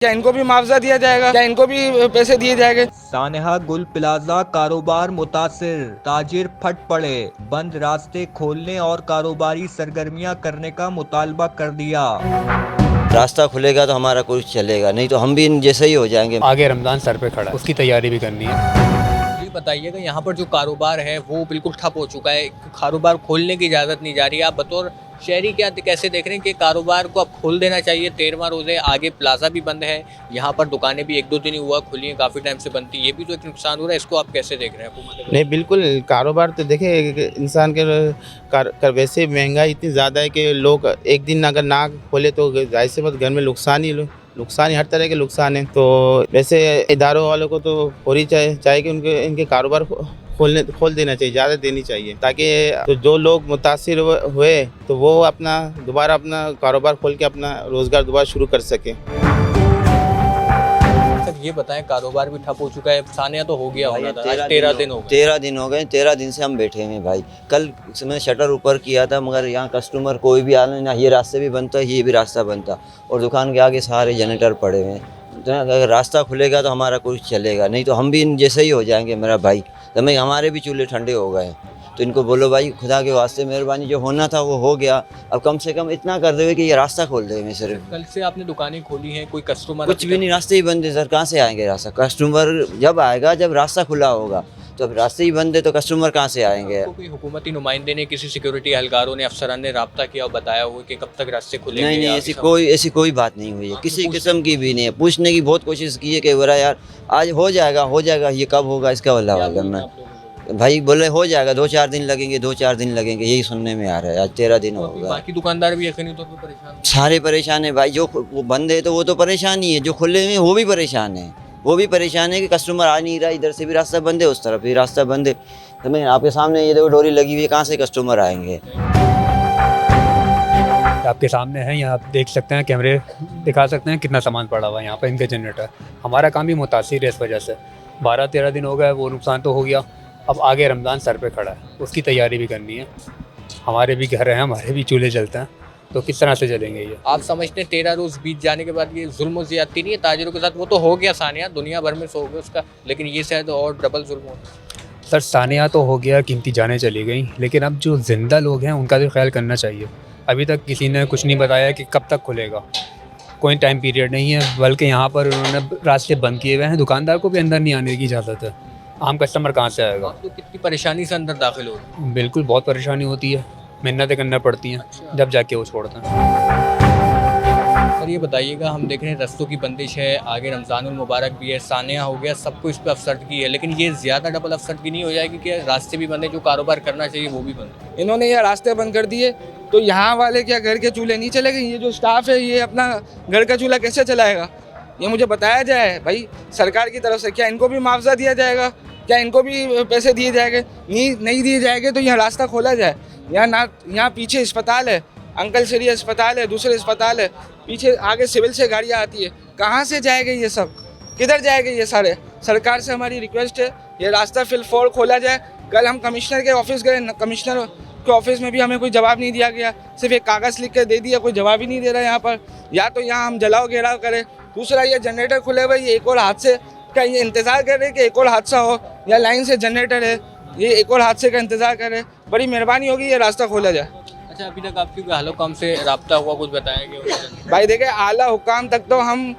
क्या इनको भी मुआवजा दिया जाएगा? क्या इनको भी पैसे दिए जाएंगे? सानेहा गुल प्लाजा कारोबार मुतासिर, ताजिर फट पड़े, बंद रास्ते खोलने और कारोबारी सरगर्मियां करने का मुतालबा कर दिया। रास्ता खुलेगा तो हमारा कुछ चलेगा, नहीं तो हम भी इन जैसे ही हो जाएंगे। आगे रमज़ान सर पे खड़ा है, उसकी तैयारी भी करनी है। ये बताइएगा, यहाँ पर जो कारोबार है वो बिल्कुल ठप हो चुका है, कारोबार खोलने की इजाज़त नहीं जा रही है। आप बतौर शहरी क्या कैसे देख रहे हैं कि कारोबार को अब खोल देना चाहिए? 13वां रोज़ है, आगे प्लाजा भी बंद है, यहाँ पर दुकानें भी 1-2 दिन ही हुआ खुली हैं, काफ़ी टाइम से बंद थी, ये भी तो एक नुकसान हो रहा है। इसको आप कैसे देख रहे हैं? नहीं, बिल्कुल कारोबार तो देखे इंसान के वैसे महंगाई इतनी ज़्यादा है कि लोग एक दिन अगर ना खोले तो जाहिर सी बात घर में नुकसान ही हर तरह के नुकसान है। तो वैसे इदारों वालों को तो पूरी चाहिए कि इनके कारोबार खोल देना चाहिए, इजाज़त देनी चाहिए, ताकि तो जो लोग मुतासिर हुए तो वो दोबारा अपना कारोबार खोल के अपना रोज़गार दोबारा शुरू कर सके। ये बताएं, कारोबार भी ठप हो चुका है, सानिया तो हो गया होना था, आज 13 दिन हो गए। 13 दिन हो गए, 13 दिन से हम बैठे हैं भाई। कल मैंने शटर ऊपर किया था, मगर यहाँ कस्टमर कोई भी आना ना, ये रास्ते भी बंद था, ये भी रास्ता बंद था, और दुकान के आगे सारे जनरेटर पड़े हुए हैं। तो अगर रास्ता खुलेगा तो हमारा कुछ चलेगा, नहीं तो हम भी इन जैसे ही हो जाएंगे मेरा भाई। तो मैं हमारे भी चूल्हे ठंडे हो गए, तो इनको बोलो भाई खुदा के वास्ते मेहरबानी, जो होना था वो हो गया, अब कम से कम इतना कर दे कि ये रास्ता खोल दे। मैं सिर्फ कल से आपने दुकानें खोली हैं, कोई कस्टमर कुछ भी नहीं, रास्ते ही बंद है सर, कहाँ से आएंगे रास्ता? कस्टमर जब आएगा जब रास्ता खुला होगा, तो अब रास्ते ही बंद है तो कस्टमर कहाँ से आएंगे? कोई हुकूमती नुमाइंदे ने, किसी सिक्योरिटी एहलकारों ने, अफसरान ने रब्ता किया और बताया हुआ कि कब तक रास्ते खुलेंगे? नहीं, ऐसी कोई बात नहीं हुई है, किसी किस्म की भी नहीं है। पूछने की बहुत कोशिश की है कि बोला यार आज हो जाएगा, ये कब होगा इसका वल्लाह करना। भाई बोले हो जाएगा, 2-4 दिन लगेंगे, यही सुनने में आ रहा है। आज 13 दिन हो गया। बाकी दुकानदार भी यकीनी तौर पर परेशान, सारे परेशान है भाई। जो वो बंद है तो वो तो परेशान ही है, जो खुले हुए वो भी परेशान है कि कस्टमर आ नहीं रहा, इधर से भी रास्ता बंद है, उस तरफ भी रास्ता बंद है। तो मैं आपके सामने ये देखो डोरी लगी हुई है, कहाँ से कस्टमर आएंगे? आपके सामने है, यहाँ आप देख सकते हैं, कैमरे दिखा सकते हैं कितना सामान पड़ा हुआ है यहाँ पर इनके जनरेटर। हमारा काम भी मुतासिर है इस वजह से। 12-13 दिन हो गए, वो नुकसान तो हो गया। अब आगे रमज़ान सर पे खड़ा है, उसकी तैयारी भी करनी है। हमारे भी घर हैं, हमारे भी चूल्हे जलते हैं, तो किस तरह से चलेंगे ये? आप समझते हैं 13 रोज़ बीत जाने के बाद ये जुल्म और ज़्यादती नहीं है ताजिरों के साथ? वो तो हो गया सानिया, दुनिया भर में सो गया उसका, लेकिन ये शायद और डबल जुल्म हो। सर सानिया तो हो गया, कीमती जानें चली गई, लेकिन अब जो ज़िंदा लोग हैं उनका भी ख्याल करना चाहिए। अभी तक किसी ने कुछ नहीं बताया कि कब तक खुलेगा, कोई टाइम पीरियड नहीं है, बल्कि यहाँ पर उन्होंने रास्ते बंद किए हुए हैं। दुकानदार को भी अंदर नहीं आने की इजाज़त है, आम कस्टमर कहाँ से आएगा? तो कितनी परेशानी से अंदर दाखिल हो रही है? बिल्कुल बहुत परेशानी होती है, मिन्नतें करना पड़ती हैं, जब जाके वो छोड़ते हैं। सर ये बताइएगा, हम देख रहे हैं रस्तों की बंदिश है, आगे रमज़ानुल मुबारक भी है, सानिया हो गया, सबको इस पर अफसरदगी है, लेकिन ये ज़्यादा डबल अफसरदगी नहीं हो जाएगी कि रास्ते भी बंद है, जो कारोबार करना चाहिए वो भी बंद है? इन्होंने ये रास्ते बंद कर दिए तो यहाँ वाले क्या घर के चूल्हे नहीं चलेंगे? ये जो स्टाफ है ये अपना घर का चूल्हा कैसे चलाएगा? ये मुझे बताया जाए भाई सरकार की तरफ से। क्या इनको भी मुआवजा दिया जाएगा? क्या इनको भी पैसे दिए जाएंगे? नहीं दिए जाएंगे तो यहाँ रास्ता खोला जाए। यहाँ पीछे अस्पताल है, अंकल श्री अस्पताल है, दूसरे अस्पताल है, पीछे आगे सिविल से गाड़ियाँ आती है, कहाँ से जाएंगे ये सब? किधर जाएंगे ये सारे? सरकार से हमारी रिक्वेस्ट है ये रास्ता फिलफौर खोला जाए। कल हम कमिश्नर के ऑफिस गए, कमिश्नर के ऑफिस में भी हमें कोई जवाब नहीं दिया गया, सिर्फ एक कागज़ लिख के दे दिया, कोई जवाब ही नहीं दे रहा है यहाँ पर। या तो यहाँ हम जलाओ घेराव करें, दूसरा ये जनरेटर खुले हुए, ये एक और हादसे का ये इंतज़ार कर रहे हैं कि एक और हादसा हो, या लाइन से जनरेटर है, ये एक और हादसे का इंतज़ार करें। बड़ी मेहरबानी होगी ये रास्ता खोला जाए। अच्छा, अभी तक आपकी कोई आला हुकाम से रब्ता हुआ, कुछ बताया गया? भाई देखे आला हुकाम तक तो हम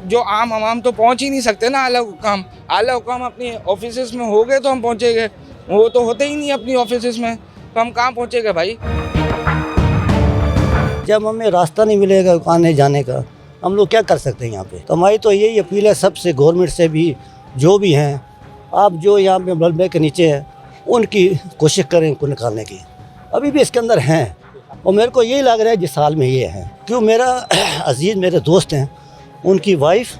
जो आम आवाम तो पहुंच ही नहीं सकते ना। आला हुकाम अपनी ऑफिस में हो गए तो हम पहुंचेंगे, वो तो होते ही नहीं अपनी ऑफिस में, तो हम कहाँ पहुंचेंगे भाई? जब हमें रास्ता नहीं मिलेगा आने जाने का, हम लोग क्या कर सकते हैं यहाँ पे? तो हमारी तो यही अपील है सबसे, गवर्नमेंट से भी, जो भी हैं, आप जो यहाँ पे मलबे के नीचे हैं उनकी कोशिश करें उनको निकालने की। अभी भी इसके अंदर हैं, और मेरे को यही लग रहा है जिस साल में ये हैं, क्यों मेरा अजीज़ मेरे दोस्त हैं, उनकी वाइफ,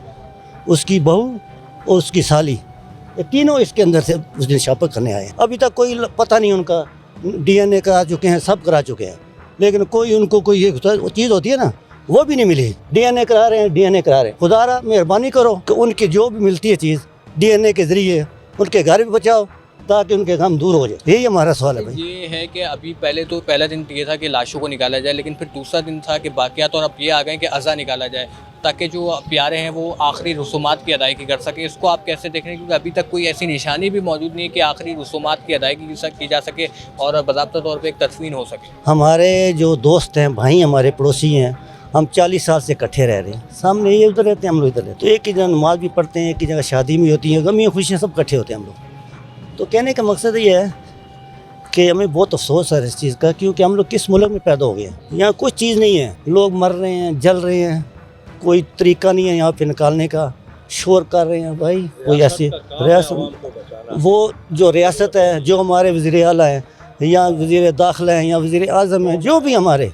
उसकी बहू और उसकी साली, ये तीनों इसके अंदर से उस दिन छापा करने आए। अभी तक कोई पता नहीं, उनका DNA करा चुके हैं, सब करा चुके हैं, लेकिन कोई उनको कोई ये चीज़ होती है ना, वो भी नहीं मिली। DNA करा रहे हैं। खुदारा मेहरबानी करो कि उनकी जो भी मिलती है चीज़ DNA के ज़रिए उनके घर भी बचाओ, ताकि उनके काम दूर हो जाए। यही हमारा सवाल है भाई। ये है कि अभी पहला दिन ये था कि लाशों को निकाला जाए, लेकिन फिर दूसरा दिन था कि बाकियात, और अब ये आ गए कि अज़ा निकाला जाए। ताकि जो प्यारे हैं वो आखिरी रसूमात की अदायगी कर सके। इसको आप कैसे देख रहे हैं, क्योंकि अभी तक कोई ऐसी निशानी भी मौजूद नहीं है कि आखिरी रसूमात की अदायगी की जा सके और बाज़ाब्ता तौर पर एक तदफीन हो सके। हमारे जो दोस्त हैं, भाई हमारे पड़ोसी हैं, हम 40 साल से इकट्ठे रह रहे हैं। सामने ये उधर रहते हैं, हम लोग इधर रहते हैं। तो एक ही जगह नमाज भी पढ़ते हैं, एक ही जगह शादी भी होती है, गमियाँ खुशियाँ सब इकट्ठे होते हैं हम लोग। तो कहने का मकसद ये है कि हमें बहुत अफसोस है इस चीज़ का, क्योंकि हम लोग किस मुल्क में पैदा हो गए हैं। यहाँ कुछ चीज़ नहीं है, लोग मर रहे हैं, जल रहे हैं, कोई तरीका नहीं है यहाँ पे निकालने का, शोर कर रहे हैं भाई। कोई ऐसी रियासत, वो जो रियासत है, जो हमारे वज़ीर आला हैं या वज़ीर दाखिला हैं या वज़ीर आज़म हैं, जो भी हमारे,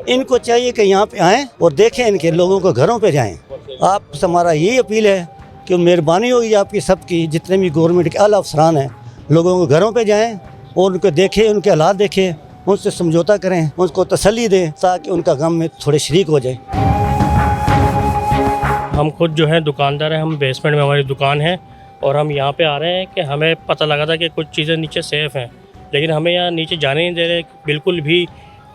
इनको चाहिए कि यहाँ पे आएँ और देखें, इनके लोगों को घरों पे जाएँ। आपसे हमारा यही अपील है कि मेहरबानी होगी आपकी सबकी, जितने भी गवर्नमेंट के आला अफसरान हैं, लोगों को घरों पे जाएँ और उनको देखें, उनके हालात देखें, उनसे समझौता करें, उनको तसल्ली दें ताकि उनका गम में थोड़े शरीक हो जाए। हम खुद जो है दुकानदार हैं, हम बेसमेंट में हमारी दुकान है और हम यहाँ पे आ रहे हैं कि हमें पता लगा था कि कुछ चीज़ें नीचे सेफ़ हैं, लेकिन हमें यहाँ नीचे जाने नहीं दे रहे बिल्कुल भी।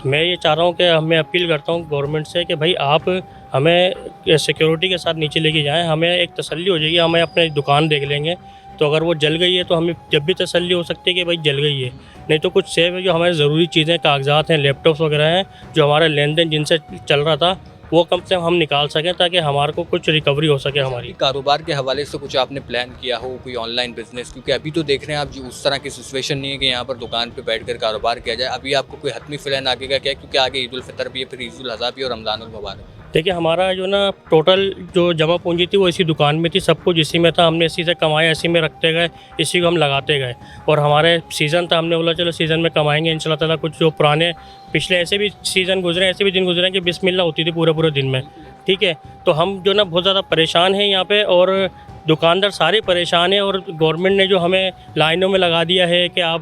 मैं ये चाह रहा हूँ कि मैं अपील करता हूँ गवर्नमेंट से कि भाई आप हमें सिक्योरिटी के साथ नीचे लेके जाएं, हमें एक तसल्ली हो जाएगी, हमें अपनी दुकान देख लेंगे। तो अगर वो जल गई है तो हमें जब भी तसल्ली हो सकती है कि भाई जल गई है, नहीं तो कुछ सेफ है, जो हमारी ज़रूरी चीज़ें, कागजात हैं, लैपटॉप्स वगैरह हैं, जो हमारा लेन देन जिनसे चल रहा था, वो कम से कम हम निकाल सकें ताकि हमारे को कुछ रिकवरी हो सके हमारी। कारोबार के हवाले से कुछ आपने प्लान किया हो, कोई ऑनलाइन बिजनेस? क्योंकि अभी तो देख रहे हैं आप जी, उस तरह की सिचुएशन नहीं है कि यहाँ पर दुकान पे बैठकर कारोबार किया जाए। अभी आपको कोई हतमी प्लान आगे का क्या है, क्योंकि आगे ईद उल फितर भी है, फिर ईद उल अज़हा भी और रमज़ानुल मुबारक। देखिए हमारा जो ना टोटल जो जमा पूंजी थी वो इसी दुकान में थी, सब कुछ इसी में था, हमने इसी से कमाया, इसी में रखते गए, इसी को हम लगाते गए। और हमारे सीज़न था, हमने बोला चलो सीज़न में कमाएंगे इंशाल्लाह ताला। कुछ जो पुराने पिछले ऐसे भी सीज़न गुजरे, ऐसे भी दिन गुजरे हैं कि बिस्मिल्लाह होती थी पूरे दिन में, ठीक है। तो हम जो ना बहुत ज़्यादा परेशान हैं यहाँ पे, और दुकानदार सारे परेशान हैं। और गवर्नमेंट ने जो हमें लाइनों में लगा दिया है कि आप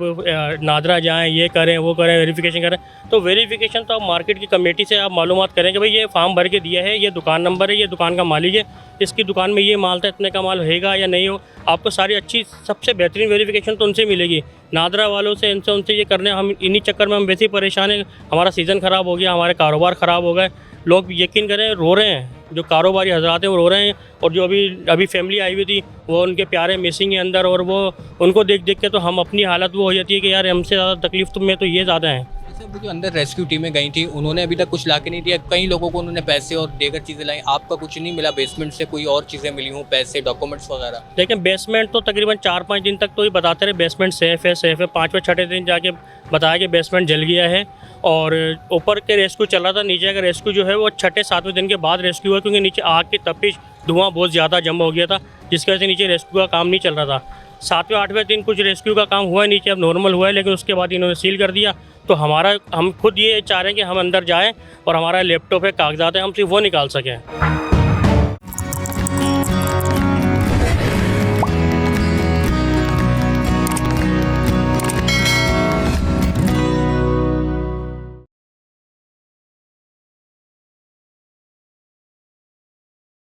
नादरा जाएं, ये करें, वो करें, वेरिफिकेशन करें। तो वेरिफिकेशन तो आप मार्केट की कमेटी से आप मालूमात करें कि भाई ये फॉर्म भर के दिया है, ये दुकान नंबर है, ये दुकान का मालिक है, इसकी दुकान में ये माल था, इतने का माल होगा या नहीं हो। आपको सारी अच्छी सबसे बेहतरीन वेरिफिकेशन तो उनसे मिलेगी, नादरा वालों से, इनसे उनसे ये करने। हम इन्हीं चक्कर में हम वैसे ही परेशान हैं, हमारा सीज़न ख़राब हो गया, हमारे कारोबार ख़राब हो गए। लोग यकीन करें रो रहे हैं, जो कारोबारी हजरात हैं वो रो रहे हैं। और जो अभी फैमिली आई हुई थी, वो उनके प्यारे मिसिंग है अंदर, और वो उनको देख के तो हम अपनी हालत वो हो जाती है कि यार हमसे ज़्यादा तकलीफ़ तो में तो ये ज़्यादा है। जैसे वो जो अंदर रेस्क्यू टीमें गई थी, उन्होंने अभी तक कुछ ला के नहीं दिया। कई लोगों को उन्होंने पैसे और देकर चीज़ें लाई, आपका कुछ नहीं मिला? बेसमेंट से कोई और चीज़ें मिली हों, पैसे, डॉक्यूमेंट्स वगैरह? लेकिन बेसमेंट तो तकरीबन 4-5 दिन तक तो ये बताते रहे बेसमेंट सेफ़ है। 5वें-6ठे दिन जाके बताया कि बेसमेंट जल गया है। और ऊपर के रेस्क्यू चल रहा था, नीचे का रेस्क्यू जो है वो 6-7वें दिन के बाद रेस्क्यू हुआ, क्योंकि नीचे आग की तपिश, धुआं बहुत ज़्यादा जमा हो गया था, जिसकी वजह से नीचे रेस्क्यू का काम नहीं चल रहा था। 7वें-8वें दिन कुछ रेस्क्यू का काम हुआ है नीचे, अब नॉर्मल हुआ है, लेकिन उसके बाद इन्होंने सील कर दिया। तो हम खुद ये चाह रहे हैं कि हम अंदर जाएँ और हमारा लैपटॉप है, कागजात है, हम सिर्फ वो निकाल सकें।